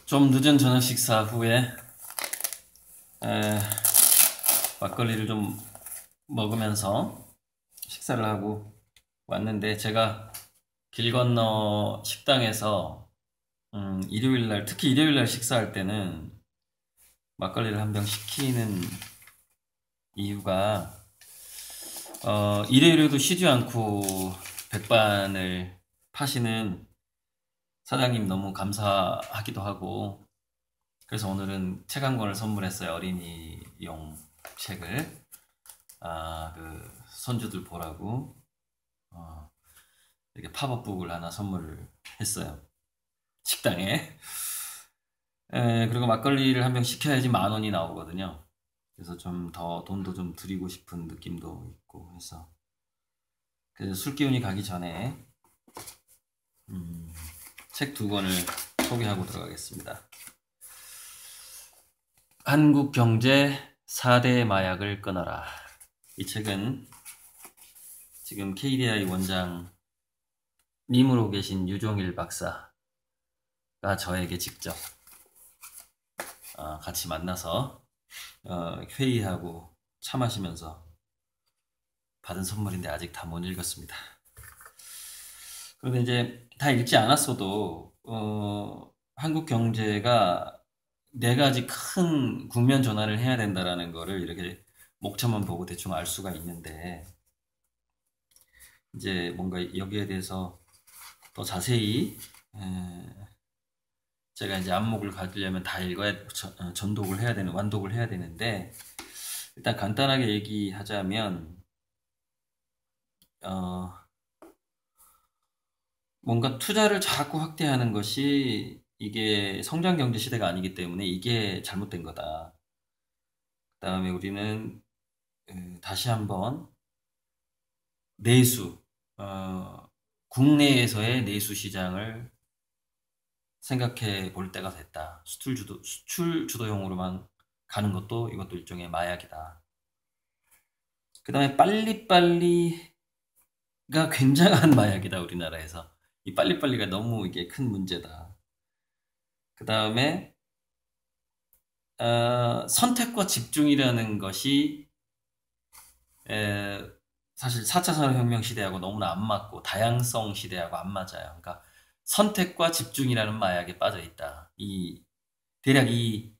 좀 늦은 저녁 식사 후에 에, 막걸리를 좀 먹으면서 식사를 하고 왔는데, 제가 길 건너 식당에서 일요일날, 특히 일요일날 식사할 때는 막걸리를 한 병 시키는 이유가, 일요일에도 쉬지 않고 백반을 파시는 사장님 너무 감사하기도 하고, 그래서 오늘은 책 한 권을 선물했어요. 어린이용 책을. 그 손주들 보라고 이렇게 팝업북을 하나 선물을 했어요. 식당에. 그리고 막걸리를 한 병 시켜야지 10,000원이 나오거든요. 그래서 좀 더 돈도 좀 드리고 싶은 느낌도 있고 해서, 그래서 술 기운이 가기 전에 책 2권을 소개하고 들어가겠습니다. 한국 경제 4대 마약을 끊어라. 이 책은 지금 KDI 원장님으로 계신 유종일 박사가 저에게 직접 같이 만나서 회의하고 차 마시면서 받은 선물인데 아직 다 못 읽었습니다. 그런데 이제 다 읽지 않았어도 한국 경제가 4가지 큰 국면 전환을 해야 된다라는 거를 이렇게 목차만 보고 대충 알 수가 있는데, 이제 뭔가 여기에 대해서 더 자세히 제가 이제 안목을 가지려면 다 읽어야, 전독을 해야 되는, 완독을 해야 되는데, 일단 간단하게 얘기하자면, 뭔가 투자를 자꾸 확대하는 것이, 이게 성장 경제 시대가 아니기 때문에 이게 잘못된 거다. 그 다음에 우리는 다시 한번 내수, 국내에서의 내수 시장을 생각해 볼 때가 됐다. 수출 주도형으로만 가는 것도, 이것도 일종의 마약이다. 그 다음에 빨리빨리가 굉장한 마약이다, 우리나라에서. 이 빨리빨리가 너무 이게 큰 문제다. 그 다음에 선택과 집중이라는 것이 사실 4차 산업혁명 시대하고 너무나 안 맞고, 다양성 시대하고 안 맞아요. 그러니까 선택과 집중이라는 마약에 빠져 있다. 대략 이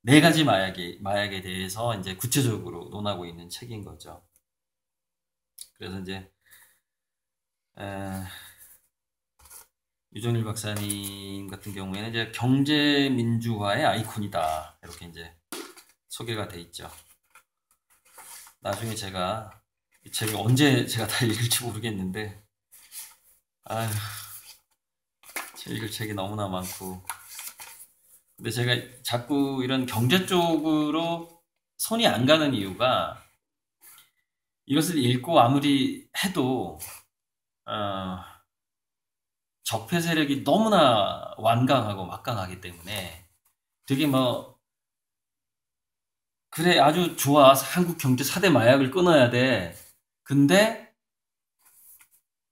4가지 마약에 대해서 이제 구체적으로 논하고 있는 책인 거죠. 그래서 이제 유정일 박사님 같은 경우에는 이제 경제 민주화의 아이콘이다, 이렇게 이제 소개가 돼 있죠. 나중에 제가 이 책을 언제 제가 다 읽을지 모르겠는데, 아휴, 읽을 책이 너무나 많고. 근데 제가 자꾸 이런 경제 쪽으로 손이 안 가는 이유가, 이것을 읽고 아무리 해도 적폐 세력이 너무나 완강하고 막강하기 때문에, 되게 뭐, 그래, 아주 좋아, 한국 경제 4대 마약을 끊어야 돼. 근데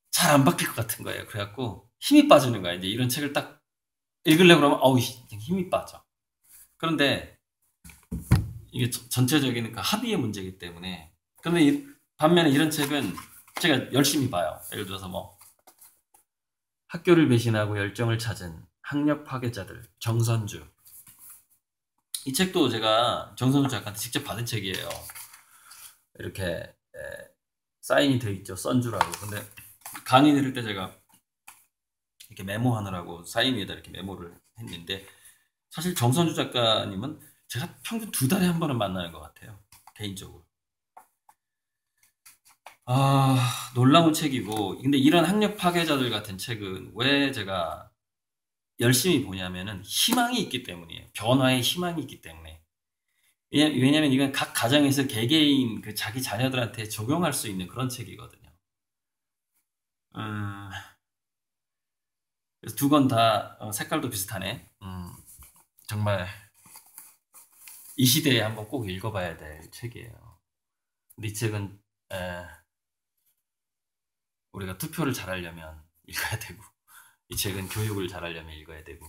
잘 안 바뀔 것 같은 거예요. 그래갖고 힘이 빠지는 거야. 이제 이런 책을 딱 읽으려고 그러면 어우, 힘이 빠져. 그런데 이게 전체적인 그 합의의 문제이기 때문에. 그런데 반면에 이런 책은 제가 열심히 봐요. 예를 들어서 뭐, 학교를 배신하고 열정을 찾은 학력 파괴자들, 정선주. 이 책도 제가 정선주 작가한테 직접 받은 책이에요. 이렇게 사인이 돼 있죠, 선주라고. 근데 강의 들을 때 제가 이렇게 메모하느라고 사인 위에다 이렇게 메모를 했는데, 사실 정선주 작가님은 제가 평균 2달에 한 번은 만나는 것 같아요, 개인적으로. 놀라운 책이고. 근데 이런 학력 파괴자들 같은 책은 왜 제가 열심히 보냐면은 희망이 있기 때문이에요. 변화의 희망이 있기 때문에. 왜냐면 이건 각 가정에서 개개인 그 자기 자녀들한테 적용할 수 있는 그런 책이거든요. 그래서 2권 다 색깔도 비슷하네. 정말 이 시대에 한번 꼭 읽어봐야 될 책이에요. 근데 이 책은 우리가 투표를 잘하려면 읽어야 되고, 이 책은 교육을 잘하려면 읽어야 되고,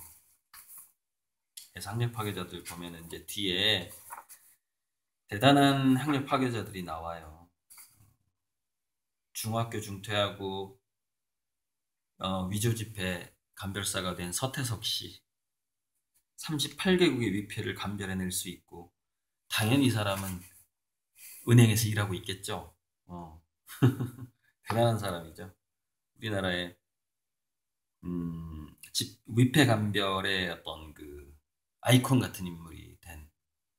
그래서 학력 파괴자들 보면은 이제 뒤에 대단한 학력 파괴자들이 나와요. 중학교 중퇴하고 위조 지폐 감별사가 된 서태석 씨, 38개국의 위패를 감별해낼 수 있고, 당연히 이 사람은 은행에서 일하고 있겠죠. 대단한 사람이죠. 우리나라의 위패 감별의 어떤 그 아이콘 같은 인물이 된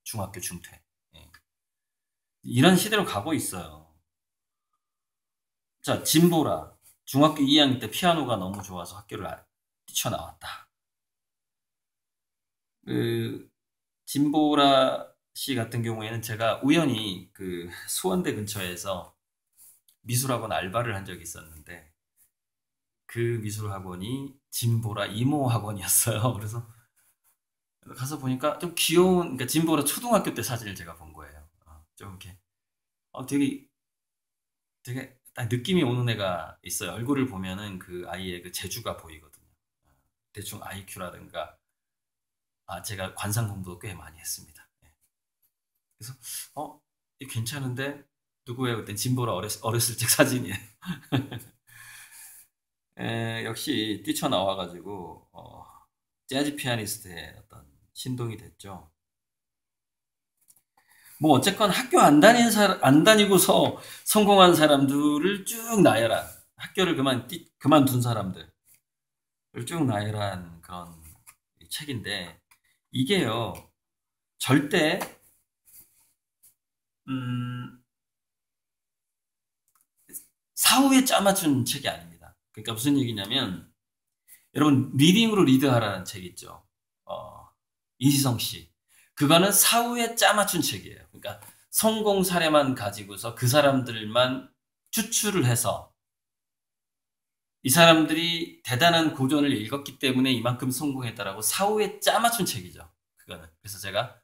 중학교 중퇴. 예. 이런 시대로 가고 있어요. 자, 진보라. 중학교 2학년 때 피아노가 너무 좋아서 학교를 뛰쳐나왔다. 그 진보라 씨 같은 경우에는 제가 우연히 그 수원대 근처에서 미술학원 알바를 한 적이 있었는데, 그 미술학원이 진보라 이모 학원이었어요. 그래서 가서 보니까 좀 귀여운, 그러니까 진보라 초등학교 때 사진을 제가 본 거예요. 좀 이렇게 되게 딱 느낌이 오는 애가 있어요. 얼굴을 보면은 그 아이의 그 재주가 보이거든요. 대충 IQ라든가, 제가 관상 공부도 꽤 많이 했습니다. 예. 그래서 이거 괜찮은데 누구예요? 그때 진보라 어렸을 적 사진이에요. 역시 뛰쳐나와가지고 재즈 피아니스트의 어떤 신동이 됐죠. 뭐 어쨌건 학교 안 다니고서 성공한 사람들을 쭉 나열한, 학교를 그만둔 사람들을 쭉 나열한 그런 책인데, 이게요 절대 사후에 짜맞춘 책이 아닙니다. 그러니까 무슨 얘기냐면, 여러분 리딩으로 리드하라는 책 있죠. 이지성 씨. 그거는 사후에 짜맞춘 책이에요. 그러니까 성공 사례만 가지고서 그 사람들만 추출을 해서, 이 사람들이 대단한 고전을 읽었기 때문에 이만큼 성공했다라고 사후에 짜맞춘 책이죠. 그거는. 그래서 제가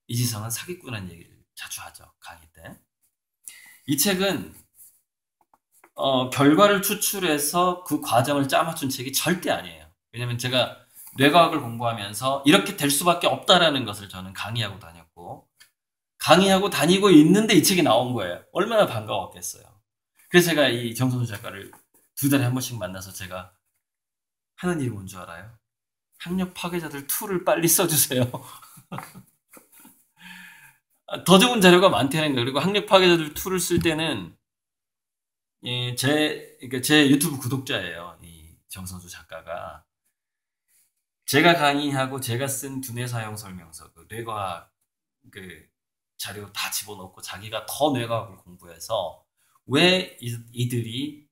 이지성은 사기꾼이라는 얘기를 자주 하죠, 강의 때. 이 책은 결과를 추출해서 그 과정을 짜맞춘 책이 절대 아니에요. 왜냐면 제가 뇌과학을 공부하면서 이렇게 될 수밖에 없다라는 것을 저는 강의하고 다니고 있는데 이 책이 나온 거예요. 얼마나 반가웠겠어요. 그래서 제가 이 정선우 작가를 2달에 한 번씩 만나서 제가 하는 일이 뭔 줄 알아요? 학력 파괴자들 2를 빨리 써주세요. 더 좋은 자료가 많다는 거예요. 그리고 학력 파괴자들 2를 쓸 때는 그러니까 제 유튜브 구독자예요. 이 정선수 작가가. 제가 강의하고 제가 쓴 두뇌 사용 설명서, 그 뇌과학 그 자료 다 집어넣고 자기가 더 뇌과학을 공부해서 왜 이들이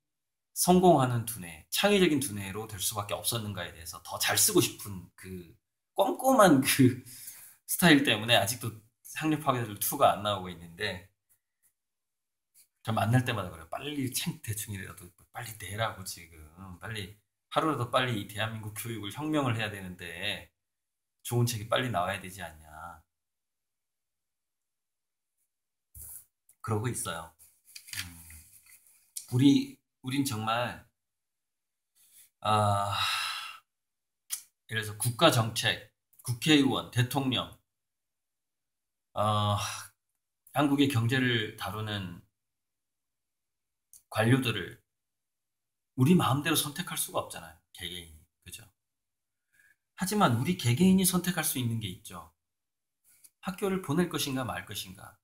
성공하는 두뇌, 창의적인 두뇌로 될 수밖에 없었는가에 대해서 더 잘 쓰고 싶은 그 꼼꼼한 그 스타일 때문에 아직도 학력 파괴자들 2가 안 나오고 있는데, 저 만날 때마다 그래요. 빨리 책 대충이라도 빨리 내라고, 지금. 하루라도 빨리 이 대한민국 교육을 혁명을 해야 되는데 좋은 책이 빨리 나와야 되지 않냐. 그러고 있어요. 우린 정말, 예를 들어서 국가 정책, 국회의원, 대통령, 한국의 경제를 다루는 관료들을 우리 마음대로 선택할 수가 없잖아요. 개개인이. 그죠? 하지만 우리 개개인이 선택할 수 있는 게 있죠. 학교를 보낼 것인가 말 것인가.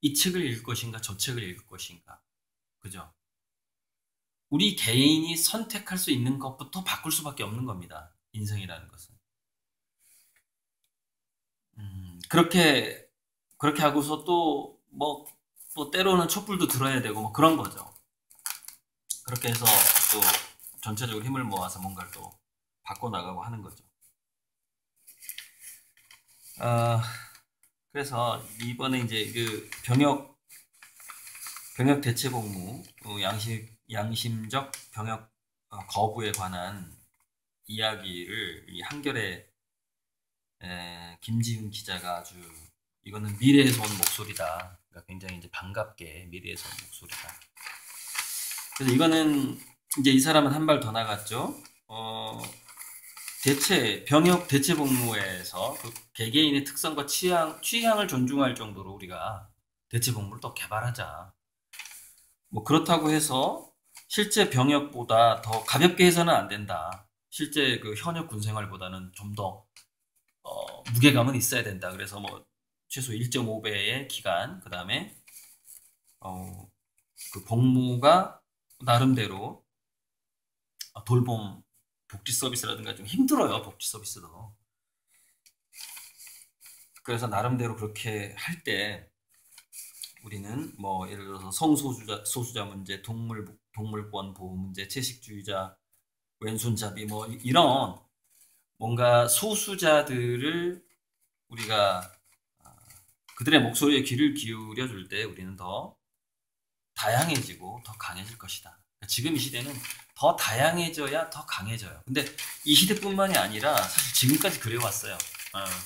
이 책을 읽을 것인가 저 책을 읽을 것인가. 그죠? 우리 개인이 선택할 수 있는 것부터 바꿀 수밖에 없는 겁니다. 인생이라는 것은. 그렇게 하고서 또 때로는 촛불도 들어야 되고 뭐 그런 거죠. 그렇게 해서 또 전체적으로 힘을 모아서 뭔가를 또 바꿔나가고 하는 거죠. 그래서 이번에 이제 그 병역 대체 복무, 양심적 병역 거부에 관한 이야기를 이 한겨레 김지훈 기자가 아주, 이거는 미래에서 온 목소리다. 그러니까 굉장히 이제 반갑게 미래에서 온 목소리다. 그래서 이거는 이제 이 사람은 한 발 더 나갔죠. 병역 대체 복무에서 그 개개인의 특성과 취향을 존중할 정도로 우리가 대체 복무를 또 개발하자. 뭐 그렇다고 해서 실제 병역보다 더 가볍게 해서는 안 된다. 실제 그 현역 군 생활보다는 좀 더 무게감은 있어야 된다. 그래서 뭐 최소 1.5배의 기간, 그 다음에 그 복무가 나름대로 돌봄 복지 서비스라든가 좀 힘들어요. 복지 서비스도. 그래서 나름대로 그렇게 할 때 우리는 뭐 예를 들어서 소수자 문제, 동물권 보호 문제, 채식주의자, 왼손잡이 뭐 이런 뭔가 소수자들을 우리가 그들의 목소리에 귀를 기울여 줄 때 우리는 더 다양해지고 더 강해질 것이다. 그러니까 지금 이 시대는 더 다양해져야 더 강해져요. 근데 이 시대뿐만이 아니라 사실 지금까지 그래왔어요.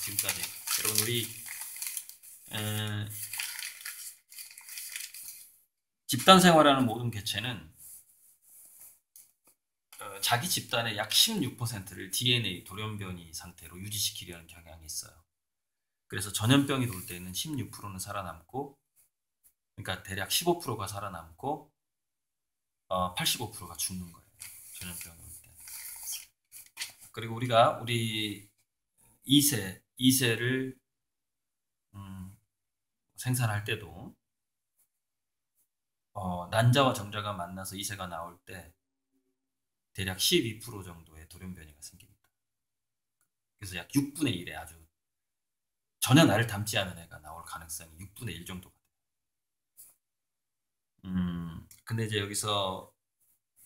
지금까지. 여러분 우리 집단 생활하는 모든 개체는 자기 집단의 약 16%를 DNA 돌연변이 상태로 유지시키려는 경향이 있어요. 그래서 전염병이 돌 때는 16%는 살아남고, 그러니까 대략 15%가 살아남고 85%가 죽는 거예요. 전염병이 올 때. 그리고 우리 2세를 생산할 때도 난자와 정자가 만나서 2세가 나올 때 대략 12% 정도의 돌연변이가 생깁니다. 그래서 약 6분의 1에 아주 전혀 나를 닮지 않은 애가 나올 가능성이 6분의 1 정도가 돼요. 근데 이제 여기서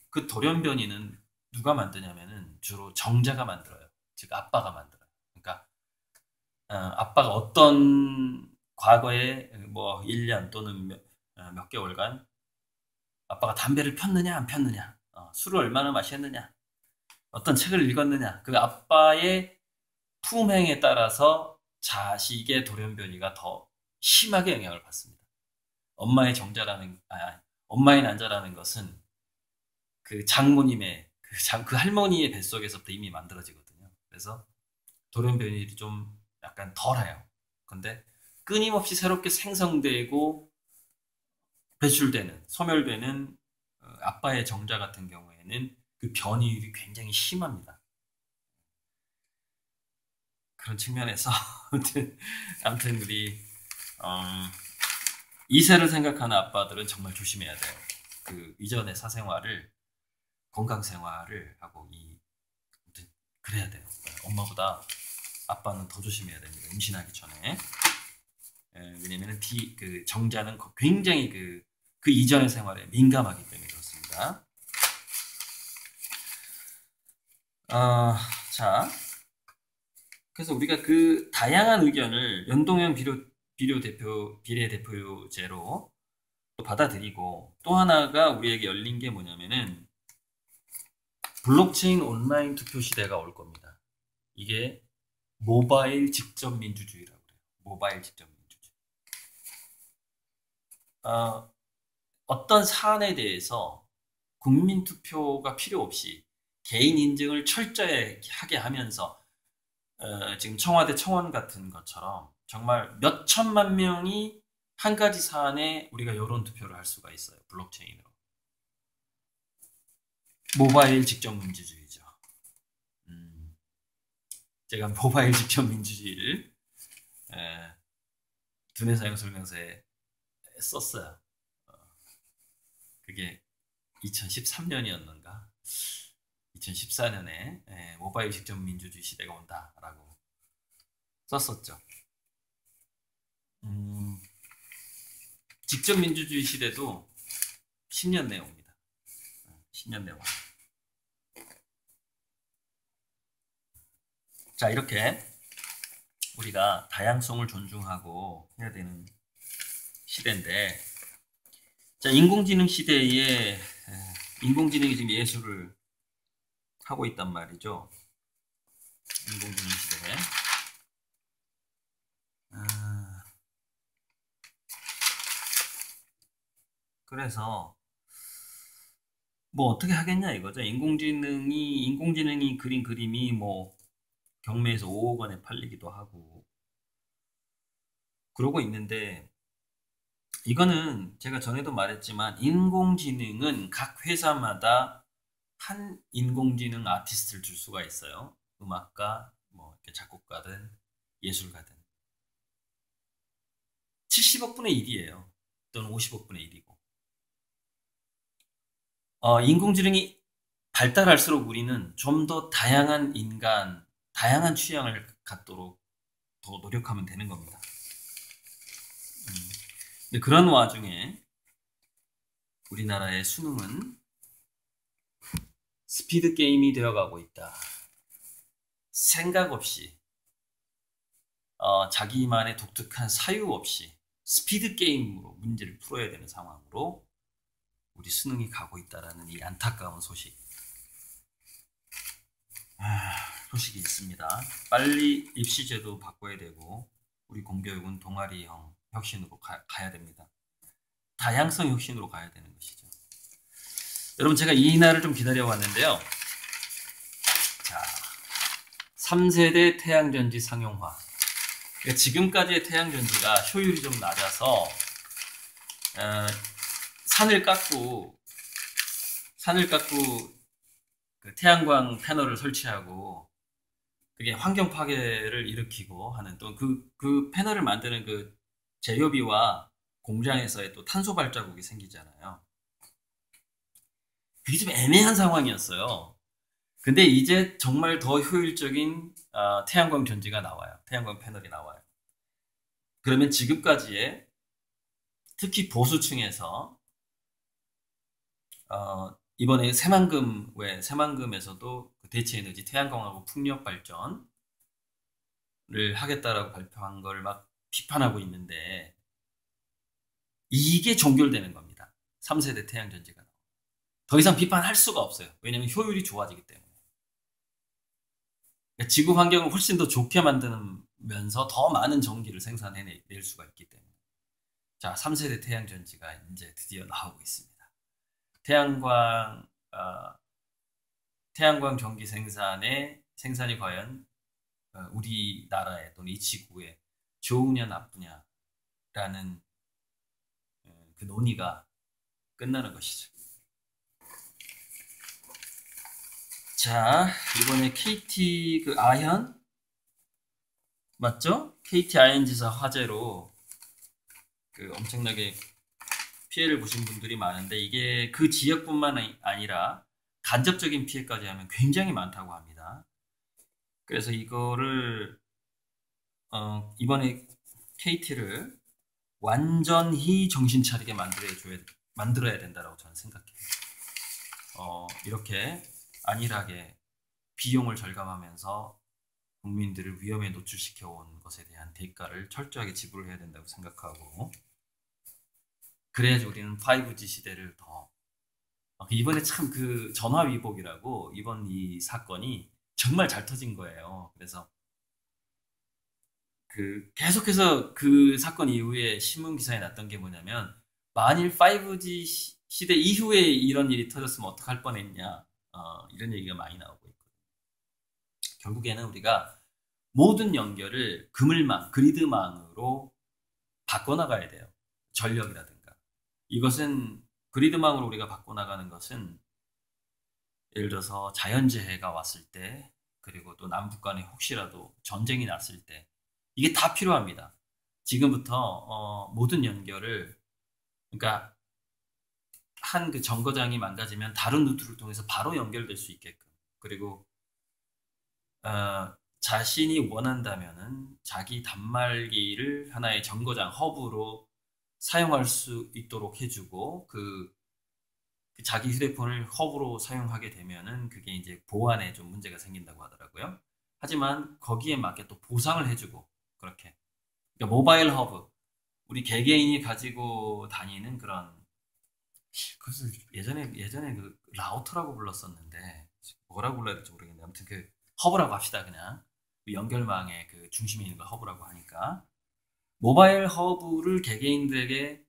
그 돌연변이는 누가 만드냐면은 주로 정자가 만들어요. 즉 아빠가 만들어요. 그러니까 아빠가 어떤 과거에 뭐 1년 또는 몇 개월간 아빠가 담배를 폈느냐 안 폈느냐, 술을 얼마나 마셨느냐, 어떤 책을 읽었느냐, 그 아빠의 품행에 따라서 자식의 돌연변이가 더 심하게 영향을 받습니다. 엄마의 엄마의 난자라는 것은 그 장모님의 그 할머니의 뱃속에서부터 이미 만들어지거든요. 그래서 돌연변이들이 좀 약간 덜해요. 근데 끊임없이 새롭게 생성되고 배출되는, 소멸되는 아빠의 정자 같은 경우에는 그 변이율이 굉장히 심합니다. 그런 측면에서 아무튼 우리 2세를 생각하는 아빠들은 정말 조심해야 돼요. 그 이전의 사생활을, 건강 생활을 하고 아무튼 그래야 돼요. 엄마보다 아빠는 더 조심해야 됩니다. 임신하기 전에. 왜냐면은 그 정자는 굉장히 그 이전의 생활에 민감하기 때문에 그렇습니다. 자, 그래서 우리가 그 다양한 의견을 연동형 비례 대표제로 또 받아들이고, 또 하나가 우리에게 열린 게 뭐냐면은 블록체인 온라인 투표 시대가 올 겁니다. 이게 모바일 직접 민주주의라고 그래요. 모바일 직접 민주주의. 어떤 사안에 대해서 국민 투표가 필요 없이 개인 인증을 철저히 하게 하면서 지금 청와대 청원 같은 것처럼 정말 몇 천만 명이 한 가지 사안에 우리가 여론 투표를 할 수가 있어요. 블록체인으로. 모바일 직접 민주주의죠. 제가 모바일 직접 민주주의를 두뇌 사용 설명서에 썼어요. 그게 2013년이었는가? 2014년에 모바일 직접 민주주의 시대가 온다라고 썼었죠. 직접 민주주의 시대도 10년 내에 옵니다. 10년 내에 와요. 자, 이렇게 우리가 다양성을 존중하고 해야 되는 시대인데, 자, 인공지능 시대에 인공지능이 지금 예술을 하고 있단 말이죠. 인공지능 시대에. 그래서 뭐 어떻게 하겠냐 이거죠. 인공지능이 그린 그림이 뭐 경매에서 5억 원에 팔리기도 하고 그러고 있는데 이거는 제가 전에도 말했지만 인공지능은 각 회사마다 한 인공지능 아티스트를 줄 수가 있어요. 음악가, 뭐 이렇게 작곡가든 예술가든 70억분의 1이에요. 또는 50억분의 1이고. 인공지능이 발달할수록 우리는 좀 더 다양한 인간, 다양한 취향을 갖도록 더 노력하면 되는 겁니다. 근데 그런 와중에 우리나라의 수능은 스피드 게임이 되어가고 있다. 생각 없이, 자기만의 독특한 사유 없이 스피드 게임으로 문제를 풀어야 되는 상황으로 우리 수능이 가고 있다라는 이 안타까운 소식이 있습니다. 빨리 입시제도 바꿔야 되고 우리 공교육은 동아리형 혁신으로 가야 됩니다. 다양성 혁신으로 가야 되는 것이죠. 여러분 제가 이 날을 좀 기다려왔는데요. 자, 3세대 태양전지 상용화. 그러니까 지금까지의 태양전지가 효율이 좀 낮아서 산을 깎고 그 태양광 패널을 설치하고 그게 환경 파괴를 일으키고 하는 또 그 패널을 만드는 그 재료비와 공장에서의 또 탄소 발자국이 생기잖아요. 그게 좀 애매한 상황이었어요. 근데 이제 정말 더 효율적인 태양광 전지가 나와요. 태양광 패널이 나와요. 그러면 지금까지의 특히 보수층에서 이번에 새만금에서도 그 대체에너지 태양광하고 풍력 발전을 하겠다라고 발표한 걸 막 비판하고 있는데 이게 종결되는 겁니다. 3세대 태양전지가. 더 이상 비판할 수가 없어요. 왜냐하면 효율이 좋아지기 때문에. 그러니까 지구 환경을 훨씬 더 좋게 만들면서 더 많은 전기를 생산해낼 수가 있기 때문에. 자, 3세대 태양전지가 이제 드디어 나오고 있습니다. 태양광 전기 생산이 과연 우리나라에 또는 이 지구에 좋으냐 나쁘냐라는 그 논의가 끝나는 것이죠. 자, 이번에 KT 그 아현 맞죠? KT 아현지사 화재로 그 엄청나게 피해를 보신 분들이 많은데 이게 그 지역뿐만 아니라 간접적인 피해까지 하면 굉장히 많다고 합니다. 그래서 이거를 이번에 KT를 완전히 정신 차리게 만들어야 된다고 저는 생각해요. 이렇게 안일하게 비용을 절감하면서 국민들을 위험에 노출시켜 온 것에 대한 대가를 철저하게 지불을 해야 된다고 생각하고 그래야지 우리는 5G 시대를 더 이번에 참 그 전화위복이라고 이번 이 사건이 정말 잘 터진 거예요. 그래서 계속해서 그 사건 이후에 신문 기사에 났던 게 뭐냐면 만일 5G 시대 이후에 이런 일이 터졌으면 어떡할 뻔했냐 이런 얘기가 많이 나오고 있거든요. 결국에는 우리가 모든 연결을 그리드망으로 바꿔나가야 돼요. 전력이라든가. 이것은 그리드망으로 우리가 바꿔나가는 것은 예를 들어서 자연재해가 왔을 때 그리고 또 남북 간에 혹시라도 전쟁이 났을 때 이게 다 필요합니다. 지금부터 모든 연결을 그러니까 한 그 정거장이 망가지면 다른 루트를 통해서 바로 연결될 수 있게끔 그리고 자신이 원한다면은 자기 단말기를 하나의 정거장 허브로 사용할 수 있도록 해주고 자기 휴대폰을 허브로 사용하게 되면은 그게 이제 보안에 좀 문제가 생긴다고 하더라고요. 하지만 거기에 맞게 또 보상을 해주고 그렇게 그러니까 모바일 허브 우리 개개인이 가지고 다니는 그런 그것을 예전에 그 라우터라고 불렀었는데 뭐라고 불러야 될지 모르겠는데 아무튼 그 허브라고 합시다 그냥 연결망의 그 중심에 있는 걸 허브라고 하니까 모바일 허브를 개개인들에게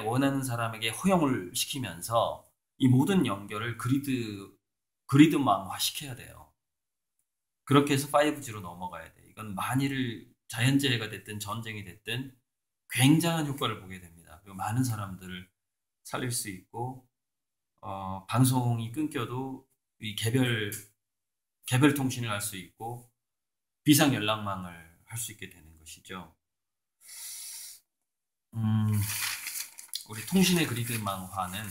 원하는 사람에게 허용을 시키면서 이 모든 연결을 그리드망화 시켜야 돼요. 그렇게 해서 5G로 넘어가야 돼. 이건 만일 자연재해가 됐든 전쟁이 됐든 굉장한 효과를 보게 됩니다. 그리고 많은 사람들을 살릴 수 있고, 방송이 끊겨도 이 개별 통신을 할 수 있고, 비상 연락망을 할 수 있게 되는 것이죠. 음, 우리 통신의 그리드망화는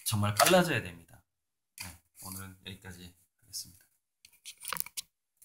정말 빨라져야 됩니다. 네, 오늘은 여기까지